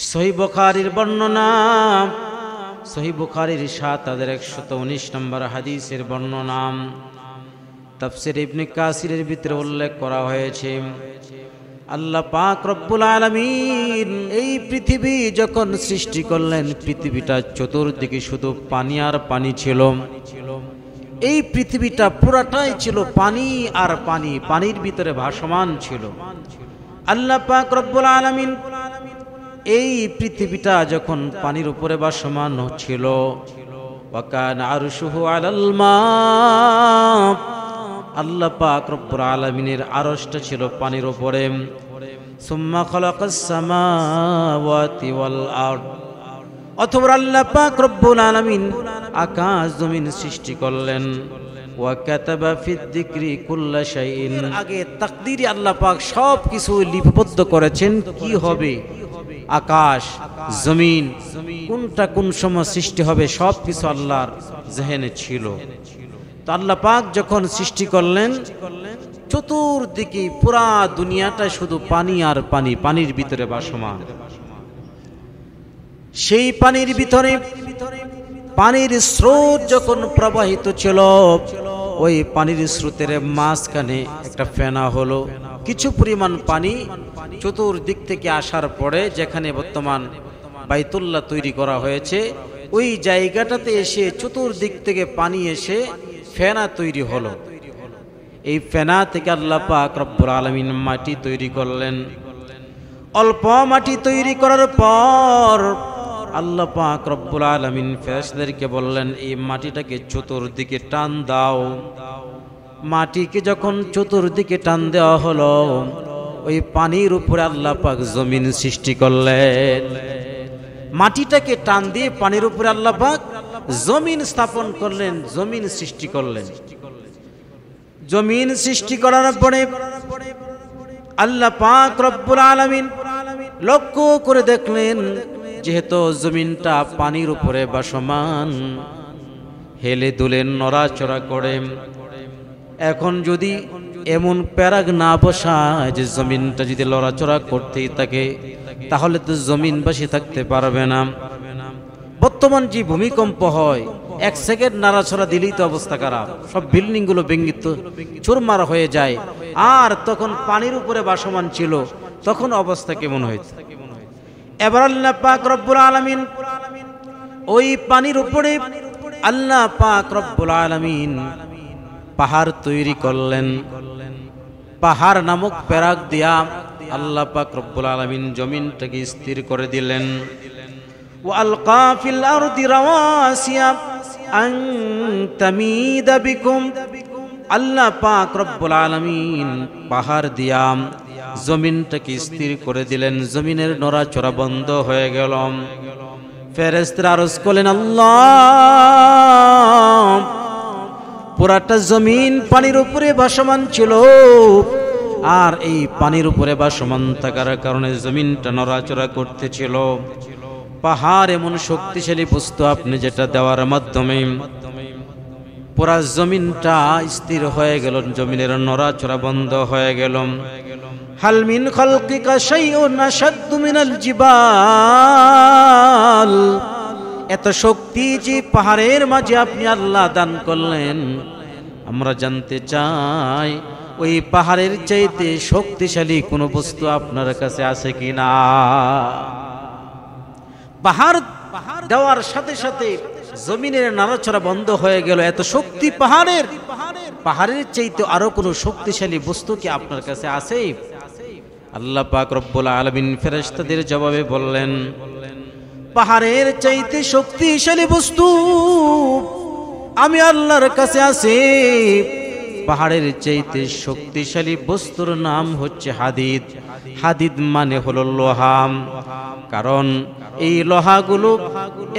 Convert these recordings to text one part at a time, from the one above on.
সহিহ বুখারীর বর্ণনা, সহিহ বুখারীর ৭১১৯ নম্বর হাদিসের বর্ণনা তাফসীর ইবনে কাসিরের ভিতরে উল্লেখ করা হয়েছে। আল্লাহ পাক রব্বুল আলামিন এই পৃথিবী যখন সৃষ্টি করলেন, পৃথিবীটা চতুর্দিকে শুধু পানি আর পানি ছিল। এই পৃথিবীটা পুরাটাই ছিল পানি আর পানি, পানির ভিতরে ভাসমান ছিল। আল্লাহ পাক রব্বুল আলামিন এই পৃথিবীটা যখন পানির উপরে ভাসমান ছিল, ওয়াকানা আরশুহু আলাল মা, আল্লাহ পাক রব্বুল আলামিনের আরশটা ছিল পানির উপরে। সুম্মা খালাকাস সামাওয়াতি ওয়াল আরদ, অতঃপর আল্লাহ পাক রব্বুল আলামিন আকাশ জমিন সৃষ্টি করলেন। ওয়া কাতাবা ফিদ যিকরি কুল্লা শাইইন, আগে তাকদীরে আল্লাহ পাক সব কিছু লিপিবদ্ধ করেছেন কি হবে, আকাশ জমিন কোনটা কোন সময় সৃষ্টি হবে, সব কিছু আল্লাহর জেহেনে ছিল। তো আল্লাহ পাক যখন সৃষ্টি করলেন, চতুর্দিকে পুরা দুনিয়াটা শুধু পানি আর পানি, পানির ভিতরে ভাসমান। সেই পানির ভিতরে পানির স্রোত যখন প্রবাহিত ছিল, ওই পানির স্রোতের মাঝখানে একটা ফেনা হলো। কিছু পরিমাণ পানি চতুর্দিক থেকে আসার পরে যেখানে বর্তমান বাইতুল্লাহ তৈরি করা হয়েছে, ওই জায়গাটাতে এসে চতুর্দিক থেকে পানি এসে ফেনা তৈরি হলো। এই ফেনা থেকে আল্লাহ পাক রব্বুল আলামিন মাটি তৈরি করলেন। অল্প মাটি তৈরি করার পর আল্লাহ পাক রব্বুল আলামিন ফেরেশতাদেরকে বললেন, এই মাটিটাকে চতুর্দিকে টান দাও। মাটিকে যখন চতুর্দিকে টান দেওয়া হলো, ওই পানির উপরে আল্লাহ পাক জমিন সৃষ্টি করলেন। মাটিটাকে টান দিয়ে পানির উপরে আল্লাহ পাক জমিন স্থাপন করলেন, জমিন সৃষ্টি করলেন। জমিন সৃষ্টি করার পরে আল্লাহ পাক রব্বুল আলামিন লক্ষ্য করে দেখলেন, যেহেতু জমিনটা পানির উপরে ভাসমান, হেলে দুলে নড়াচড়া করে, এখন যদি এমন প্যারাগ না বসায় যে জমিনটা যদি লড়াচড়া করতেই থাকে, তাহলে তো জমিন বসে থাকতে পারবে না। বর্তমান যে ভূমিকম্প হয়, এক সেকেন্ড নাড়াচড়া দিলেই তো অবস্থা খারাপ, সব বিল্ডিং গুলো ভেঙে চুরমার হয়ে যায়। আর তখন পানির উপরে ভাসমান ছিল, তখন অবস্থা কেমন হয়েছে। এবার আল্লাহ পাক রব্বুল আলামিন ওই পানির উপরে আল্লাহ পাক রব্বুল আলামিন পাহাড় তৈরি করলেন। পাহাড় নামক প্যারাক দিয়া আল্লাহ পাক রব্বুল আলামিন জমিনটাকে স্থির করে দিলেন। ওয়া আলকা ফিল আরদি রাওয়াসিয়া আন তামিদা বিকুম, আল্লাহ পাক রব্বুল আলামিন পাহাড় দিয়া জমিনটাকে স্থির করে দিলেন। জমিনের নড়াচড়া বন্ধ হয়ে গেল। ফেরেশতারা আরজ করলেন, আল্লাহ, পুরাটা জমিন পানির উপরে ভাসমান ছিল, আর এই পানির উপরে ভাসমান থাকার কারণে জমিনটা নড়াচড়া করতেছিল। পাহাড় এমন শক্তিশালী বস্তু, আপনি যেটা দেওয়ার মাধ্যমে পুরা জমিনটা স্থির হয়ে গেল, জমিনের নড়াচড়া বন্ধ হয়ে গেল। হাল মিন খালকিকা শাইউন আশাদ্দু মিনাল জিবাল, এত শক্তি যে পাহাড়ের মাঝে আপনি আল্লাহ দান করলেন, আমরা জানতে চাই ওই পাহাড়ের চাইতে শক্তিশালী কোন বস্তু আপনার কাছে আছে কিনা। পাহাড় দেওয়ার সাথে সাথে জমিনের নাড়াচড়া বন্ধ হয়ে গেল। এত শক্তি পাহাড়ের, পাহাড়ের চাইতে আরো কোন শক্তিশালী বস্তু কি আপনার কাছে আছে? আল্লাহ পাক রব্বুল আলামিন ফেরেশতাদের জবাবে বললেন, পাহাড়ের চাইতে শক্তিশালী বস্তু আমি আল্লাহর কাছে আছে। পাহাড়ের চাইতে শক্তিশালী বস্তুর নাম হচ্ছে হাদিদ। হাদিদ মানে হলো লোহা। কারণ এই লোহাগুলো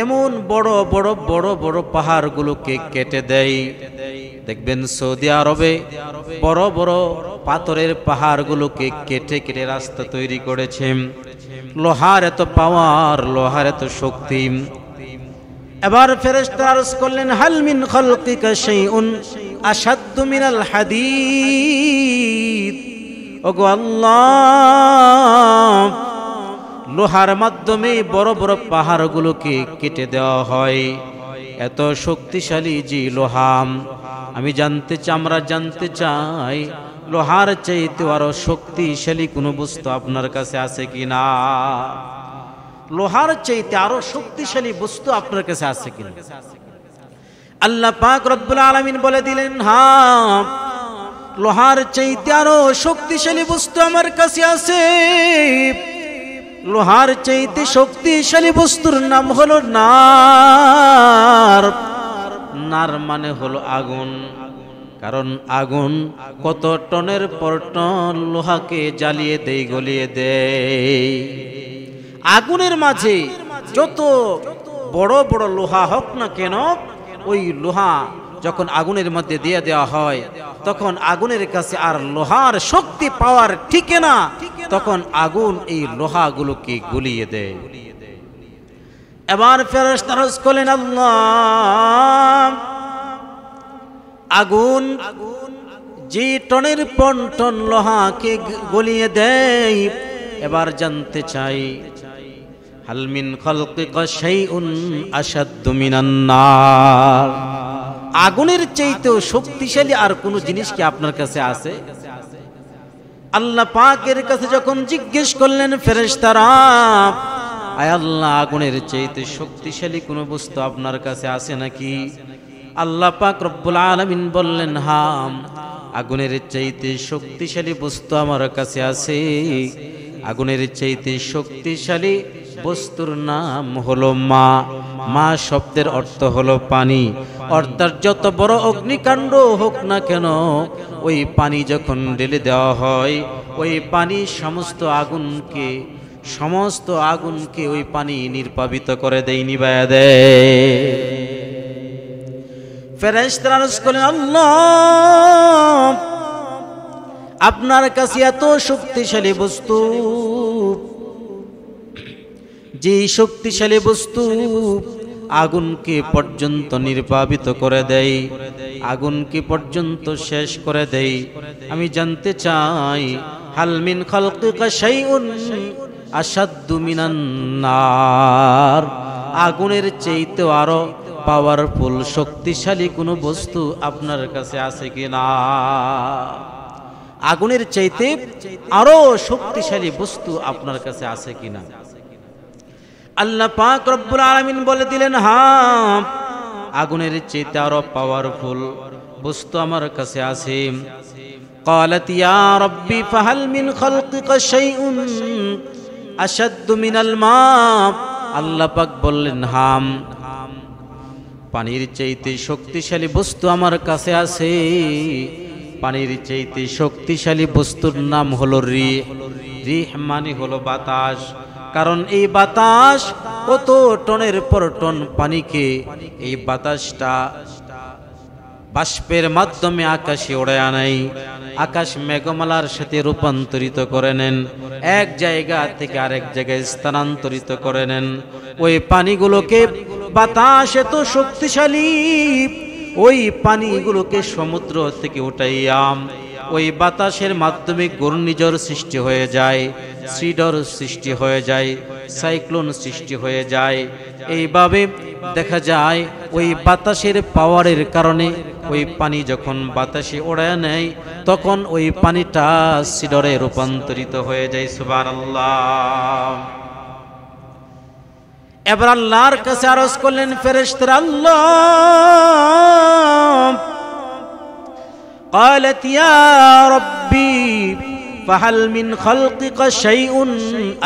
এমন বড় বড় বড় বড় পাহাড়গুলোকে কেটে দেয়। দেখবেন সৌদি আরবে বড় বড় পাথরের পাহাড়গুলোকে কেটে কেটে রাস্তা তৈরি করেছে। লোহার এত পাওয়ার, লোহার এত শক্তি। এবার ফেরেশতারা আরজ করলেন, হাল মিন খালকিকা শাইউন আশাদ্দু মিনাল হাদিদ। ওগো আল্লাহ, লোহার মাধ্যমে বড় বড় পাহাড়গুলোকে কেটে দেওয়া হয়। এত শক্তিশালী যে লোহা, আমরা জানতে চাই লোহার চাইতে আরো শক্তিশালী কোনো বস্তু আপনার কাছে আছে কিনা? লোহার চাইতে আরো শক্তিশালী বস্তু আপনার কাছে আছে কিনা? আল্লাহ পাক রব্বুল আলামিন বলে দিলেন, হ্যাঁ, লোহার চাইতে আরো শক্তিশালী বস্তু আমার কাছে আছে। লোহার চাইতে শক্তিশালী বস্তুর নাম হলো নার। নার মানে হলো আগুন। কারণ আগুন কত টনের পর টন লোহাকে জ্বালিয়ে দেয়, গলিয়ে দেয়। আগুনের মাঝে যত বড় বড় লোহা হোক না কেন, ওই লোহা যখন আগুনের মধ্যে দিয়ে দেওয়া হয় তখন আগুনের কাছে আর লোহার শক্তি পাওয়ার ঠিক না, তখন আগুন এই লোহাগুলোকে গলিয়ে দেয়। এবার ফেরেশতারা বলেন, আল্লাহ, আগুন যে টনের পর টন লোহাকে গলিয়ে দেয়, এবার জানতে চাই হাল মিন খালকিকা শাইউন আশাদ্দু মিনান নার। আগুনের চাইতেও শক্তিশালী আর কোন জিনিস কি আপনার কাছে আছে? আল্লাহ পাকের কাছে যখন জিজ্ঞেস করলেন ফেরেশতারা, আয় আল্লাহ, আগুনের চাইতে শক্তিশালী কোন বস্তু আপনার কাছে আছে নাকি? আল্লাহ পাক রব্বুল আলামিন বললেন, হ্যাঁ, আগুনের চাইতে শক্তিশালী বস্তু আমার কাছে আছে। আগুনের চাইতে শক্তিশালী বস্তুর নাম হলো মা। মা শব্দের অর্থ হলো পানি। অর্থাৎ যত বড় অগ্নিকাণ্ড হোক না কেন, ওই পানি যখন ঢেলে দেওয়া হয়, ওই পানি সমস্ত আগুনকে ওই পানি নির্বাপিত করে দেয়, নিভায়া দেয়। ফেরেশতারা আরজ করেন, আল্লাহ, আপনার কাছে এত শক্তিশালী বস্তু, যে শক্তিশালী বস্তু আগুনকে পর্যন্ত নির্বাপিত করে দেয়, আগুনকে পর্যন্ত শেষ করে দেয়। আমি জানতে চাই হাল মিন খালকিকা শাইউন আশাদ্দু মিনান নার। আগুনের চাইতে আরো পাওয়ারফুল শক্তিশালী কোনো বস্তু আপনার কাছে আছে কিনা? আগুনের চাইতে আরো শক্তিশালী বস্তু আপনার কাছে আছে কিনা? আল্লাহ পাক রব্বুল আলামিন বলে দিলেন, হ্যাঁ, আগুনের চাইতে আরো পাওয়ারফুল বস্তু আমার কাছে আছে। ক্বালাত ইয়া রাব্বি ফাহাল মিন খালকিকা শাইউন আশাদ্দু মিনাল মা। আল্লাহ পাক বললেন, হ্যাঁ, পানির চাইতে শক্তিশালী বস্তু আমার কাছে আছে। পানির চাইতে শক্তিশালী বস্তুর নাম হলো রিহ। রিহ মানে হলো বাতাস। কারণ এই বাতাস কত টনের পর টন পানিকে এই বাতাসটা বাষ্পের মাধ্যমে আকাশে ওড়ায় আনাই, আকাশ মেঘমালার সাথে রূপান্তরিত করে নেন, এক জায়গা থেকে আরেক জায়গায় স্থানান্তরিত করে নেন। ওই পানিগুলোকে বাতাস এত শক্তিশালী, ওই পানিগুলোকে সমুদ্র থেকে উঠাইয়া ওই বাতাসের মাধ্যমে ঘূর্ণিঝড় সৃষ্টি হয়ে যায়, সিডর সৃষ্টি হয়ে যায়, সাইক্লোন সৃষ্টি হয়ে যায়। এইভাবে দেখা যায় ওই বাতাসের পাওয়ারের কারণে ওই পানি যখন বাতাসে ওড়ায় নেয়, তখন ওই পানিটা সিডরে রূপান্তরিত হয়ে যায়। সুবহানাল্লাহ। এবার আল্লাহর কাছে আরজ করলেন ফেরেশতারা, আল্লাহ, قالت يا ربي فهل من خلقك شيء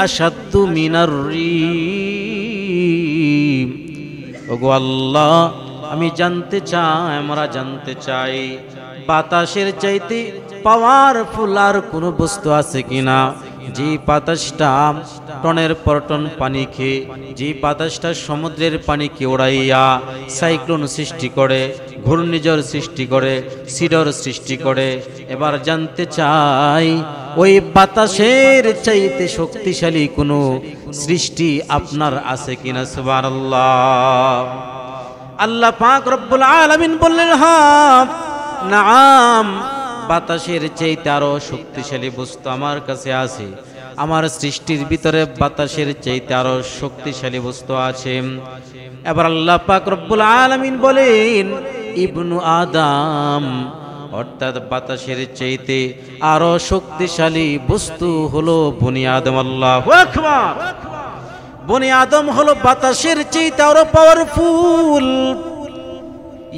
أشد من الريح। ওগো আল্লাহ, আমি জানতে চাই, আমরা জানতে চাই বাতাসের চাইতে পাওয়ারফুল আর কোনো বস্তু আছে কিনা? যে বাতাসটা টনের পর টন পানি খেয়ে, যে বাতাসটা সমুদ্রের পানিকে ওড়াইয়া সাইক্লোন সৃষ্টি করে, ঘূর্ণিঝড় সৃষ্টি করে, সিডর সৃষ্টি করে। এবার জানতে চাই ওই বাতাসের চাইতে শক্তিশালী কোনো সৃষ্টি আপনার আছে কিনা? সুবহানাল্লাহ। আল্লাহ পাক রব্বুল আলামিন বললেন, হ্যাঁ, নাম, বাতাসের চাইতে আরো শক্তিশালী বস্তু আমার কাছে আছে। আমার সৃষ্টির ভিতরে বাতাসের চাইতে আরো শক্তিশালী বস্তু আছে। এবার আল্লাহ পাক রব্বুল আলামিন বলেন, ইবনু আদম, অর্থাৎ বাতাসের চাইতে আরো শক্তিশালী বস্তু হলো বনি আদম। আল্লাহু আকবার। বনি আদম হলো বাতাসের চাইতে আরো পাওয়ারফুল।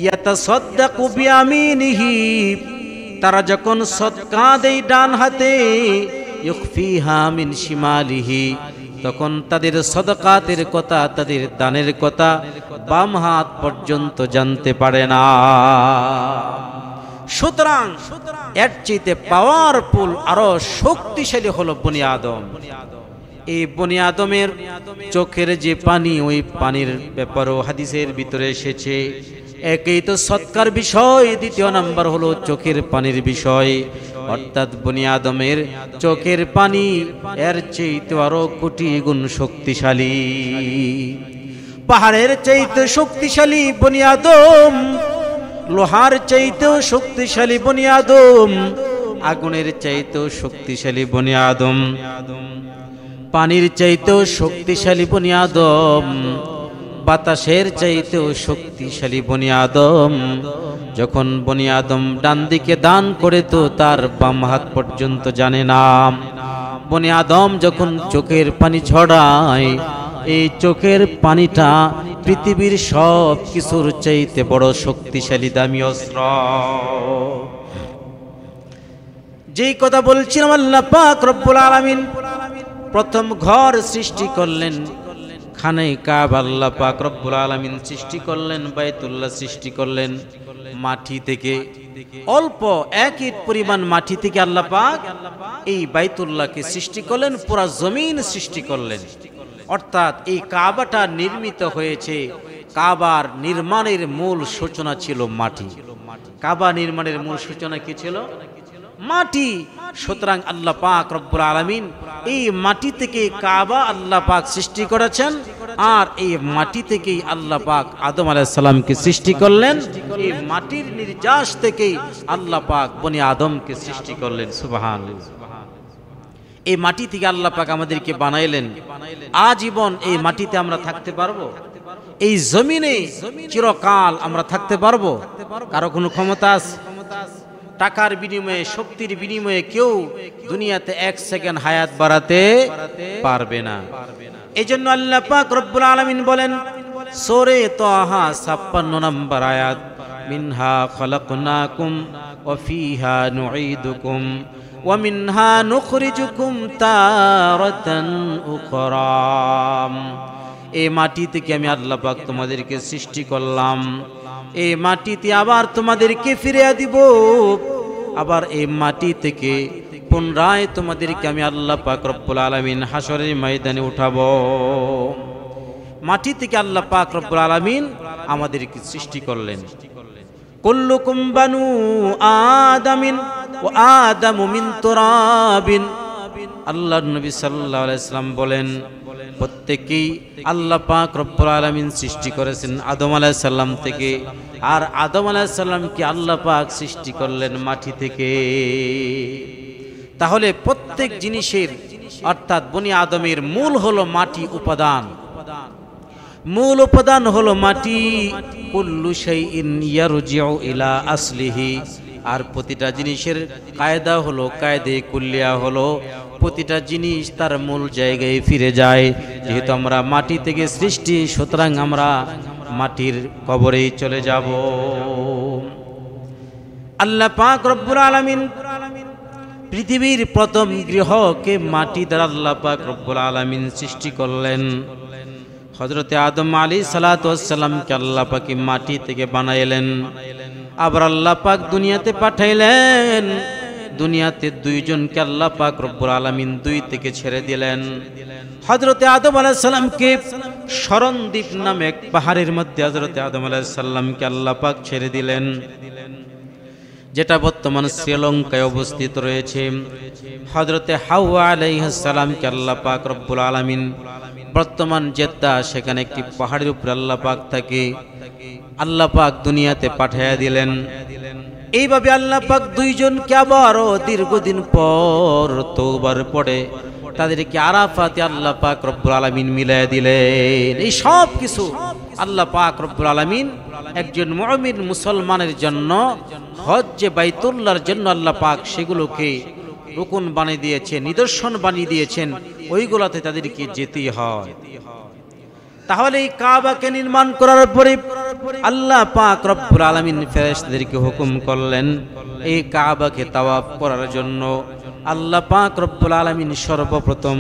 ইয়াতাসাদ্দাকু বিয়ামিনিহি, তারা যখন সদকা দেয় ডান হাতে, ইউখফিহা মিন শিমালিহি, তখন তাদের সদকাতের কথা, তাদের দানের কথা বাম হাত পর্যন্ত জানতে পারে না। সুতরাং এর চাইতে পাওয়ারফুল আরো শক্তিশালী হলো বনি আদম। এই বনি আদমের চোখের যে পানি, ওই পানির ব্যাপারও হাদিসের ভিতরে এসেছে। একই তো সৎকার বিষয়, দ্বিতীয় নাম্বার হলো চোখের পানির বিষয়। অর্থাৎ বনি আদমের চোখের পানি এর চাইতে আরো কোটি গুণ শক্তিশালী। পাহাড়ের চাইতে শক্তিশালী বনি আদম, লোহার চাইতেও শক্তিশালী বনি আদম, আগুনের চাইতেও শক্তিশালী বনি আদম, পানির চাইতেও শক্তিশালী বনি আদম, বাতাসের চাইতেও শক্তিশালী বনি আদম। যখন বনি আদম ডান দিকে দান করে তো তার বাম হাত পর্যন্ত জানে না। বনি আদম যখন চোখের পানি ঝরায়, এই চোখের পানিটা পৃথিবীর সব কিছুর চাইতে বড় শক্তিশালী দামি অস্ত্র। যেই কথা বলছিলাম, আল্লাহ পাক রব্বুল আলামিন প্রথম ঘর সৃষ্টি করলেন, খানে কাবা আল্লাহ পাক রব্বুল আলামিন সৃষ্টি করলেন, বাইতুল্লাহ সৃষ্টি করলেন মাটি থেকে। অল্প এক ইট পরিমাণ মাটি থেকে আল্লাহ পাক এই বাইতুল্লাহকে সৃষ্টি করলেন, পুরা জমিন সৃষ্টি করলেন। অর্থাৎ এই কাবাটা নির্মিত হয়েছে, কাবার নির্মাণের মূল সূচনা ছিল মাটি। কাবা নির্মাণের মূল সূচনা কি ছিল? মাটি। সুতরাং আল্লাহ পাক রব্বুল আলামিন এই মাটি থেকে কাবা আল্লাহ পাক সৃষ্টি করেছেন, আর এই মাটি থেকেই আল্লাহ পাক আদম আলাইহিস সালামকে সৃষ্টি করলেন। এই মাটির নির্যাস থেকেই আল্লাহ পাক বনি আদমকে সৃষ্টি করলেন। সুবহানাল্লাহ। এই মাটি থেকে আল্লাহ পাক আমাদেরকে বানাইলেন। আজীবন এই মাটিতে আমরা থাকতে পারবো? এই জমিনে চিরকাল আমরা থাকতে পারবো? কারো কোনো ক্ষমতা আছে? টাকার বিনিময়ে, শক্তির বিনিময়ে কেউ দুনিয়াতে এক সেকেন্ড হায়াত বাড়াতে পারবে না। এই জন্য আল্লাহ পাক রব্বুল আলামিন বলেন সূরা তাহা 56 নম্বর আয়াত, মিনহা খালাকনাকুম ওয়া ফিহা নুঈদুকুম ওয়া মিনহা নুখরিজুকুম তারাতান উখরা। এই মাটি থেকে আমি আল্লাহ পাক তোমাদেরকে সৃষ্টি করলাম, এই মাটিতে আবার তোমাদেরকে ফিরিয়ে দিব, আবার এই মাটি থেকে পুনরায় তোমাদেরকে আমি আল্লাহ পাক রব্বুল আলামিন হাসরের ময়দানে উঠাবো। মাটি থেকে আল্লাহ পাক রব্বুল আলামিন আমাদেরকে সৃষ্টি করলেন। কুল্লুকুম বানু আদামিন ওয়া আদামু মিন তুরাবিন। আল্লাহর নবী সাল্লাল্লাহু আলাইহি সাল্লাম বলেন, প্রত্যেকেই আল্লাহ পাক রব্বুল আলামিন সৃষ্টি করেছেন আদম আলাইহিস সালাম থেকে, আর আদম আলাইহিস সালামকে আল্লাহ পাক সৃষ্টি করলেন মাটি থেকে। তাহলে প্রত্যেক জিনিসের অর্থাৎ বনি আদমের মূল হলো মাটি উপাদান, মূল উপাদান হলো মাটি। কুল্লু শাইইন ইয়ারজিউ ইলা আসলিহি। আর প্রতিটা জিনিসের কায়দা হলো, কায়দে কুল্লিয়া হলো প্রতিটা জিনিস তার মূল জায়গায় ফিরে যায়। যেহেতু আমরা মাটি থেকে সৃষ্টি, সুতরাং আমরা মাটির কবরেই চলে যাব। আল্লাহ পাক রব্বুল আলামিন পৃথিবীর প্রথম গৃহকে মাটি দ্বারা আল্লাহ পাক রব্বুল আলামিন সৃষ্টি করলেন। হযরতে আদম আলাইহিস সালাতু ওয়াস সালামকে আল্লাহ পাক মাটি থেকে বানাইলেন। আবার আল্লাহ পাক দুনিয়াতে পাঠাইলেন। দুনিয়াতে দুইজনকে আল্লাহ পাক রব্বুল আলামিন দুই থেকে ছেড়ে দিলেন। হযরতে আদম আলাইহিস সালামকে শরণদ্বীপ নামে এক পাহাড়ের মধ্যে হযরতে আদম আলাইহিস সালামকে আল্লাহ পাক ছেড়ে দিলেন, যেটা বর্তমান শ্রীলঙ্কায় অবস্থিত রয়েছে। হযরতে হাওয়া আলাইহিস সালামকে আল্লাহ পাক রব্বুল আলামিন বর্তমান জেদ্দা, সেখানে একটি পাহাড়ের উপরে আল্লাহ পাক থাকে আল্লাহ পাক দুনিয়াতে পাঠিয়ে দিলেন। এইভাবে আল্লাহ পাক দুইজনকে আবারও দীর্ঘদিন পর তওবার পরে তাদেরকে আরাফাতে আল্লাহ পাক রব্বুল আলামিন মিলিয়ে দিলেন। এই সব কিছু আল্লাহ পাক রব্বুল আলামিন একজন মুমিন মুসলমানের জন্য হজ্জে বাইতুল্লাহর জন্য আল্লাহ পাক সেগুলোকে রুকুন বানিয়ে দিয়েছেন, নিদর্শন বানিয়ে দিয়েছেন, ওইগুলোতে তাদেরকে যেতেই হয়। তাহলে এই কাবাকে নির্মাণ করার পরে আল্লাহ পাক রব্বুল আলামিন ফেরেশতাদেরকে হুকুম করলেন এই কাবাকে তাওয়াফ করার জন্য। আল্লাহ পাক রব্বুল আলামিন সর্বপ্রথম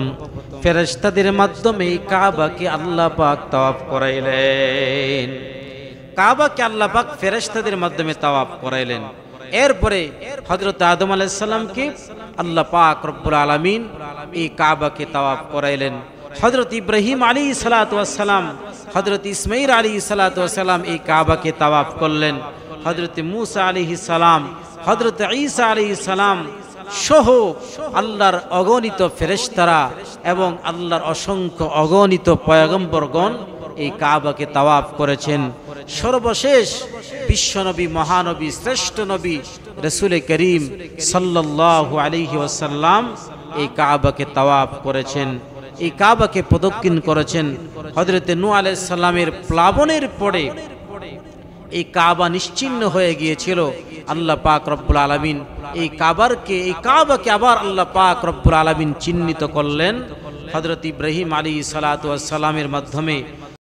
ফেরেশতাদের মাধ্যমে এই কাবাকে আল্লাহ পাক তাওয়াফ করাইলেন। কাবাকে আল্লাহ পাক ফেরেশতাদের মাধ্যমে তাওয়াফ করাইলেন। এরপরে হযরত আদম আলাইহিস সালামকে আল্লাহ পাক রব্বুল আলামিন এই কাবাকে তাওয়াফ করাইলেন। হযরত ইব্রাহিম আলাইহিস সালাতু ওয়াস সালাম, হযরত ইসমাঈল আলাইহিস সালাতু ওয়াস সালাম এই কাবাকে তাওয়াফ করলেন। হযরত মূসা আলাইহিস সালাম, হযরত ঈসা আলাইহিস সালাম সহ আল্লাহর অগণিত ফেরেশতারা এবং আল্লাহর অসংখ্য অগণিত পয়গম্বরগণ এই কাবাকে তাওয়াফ করেছেন। সর্বশেষ বিশ্বনবী, মহানবী, শ্রেষ্ঠ নবী রাসূল করিম সাল্লাল্লাহু আলাইহি ওয়াসাল্লাম এই কাবাকে তাওয়াফ করেছেন, এই কাবাকে প্রদক্ষিণ করেছেন। হযরত নূহ আলাইহিস সালামের প্লাবনের পরে এই কাবা নিশ্চিহ্ন হয়ে গিয়েছিল। আল্লাহ পাক রব্বুল আলামিন এই কাবাকে আবার আল্লাহ পাক রব্বুল আলামিন চিহ্নিত করলেন হযরত ইব্রাহিম আলাইহিস সালাতু ওয়াস সালামের মাধ্যমে।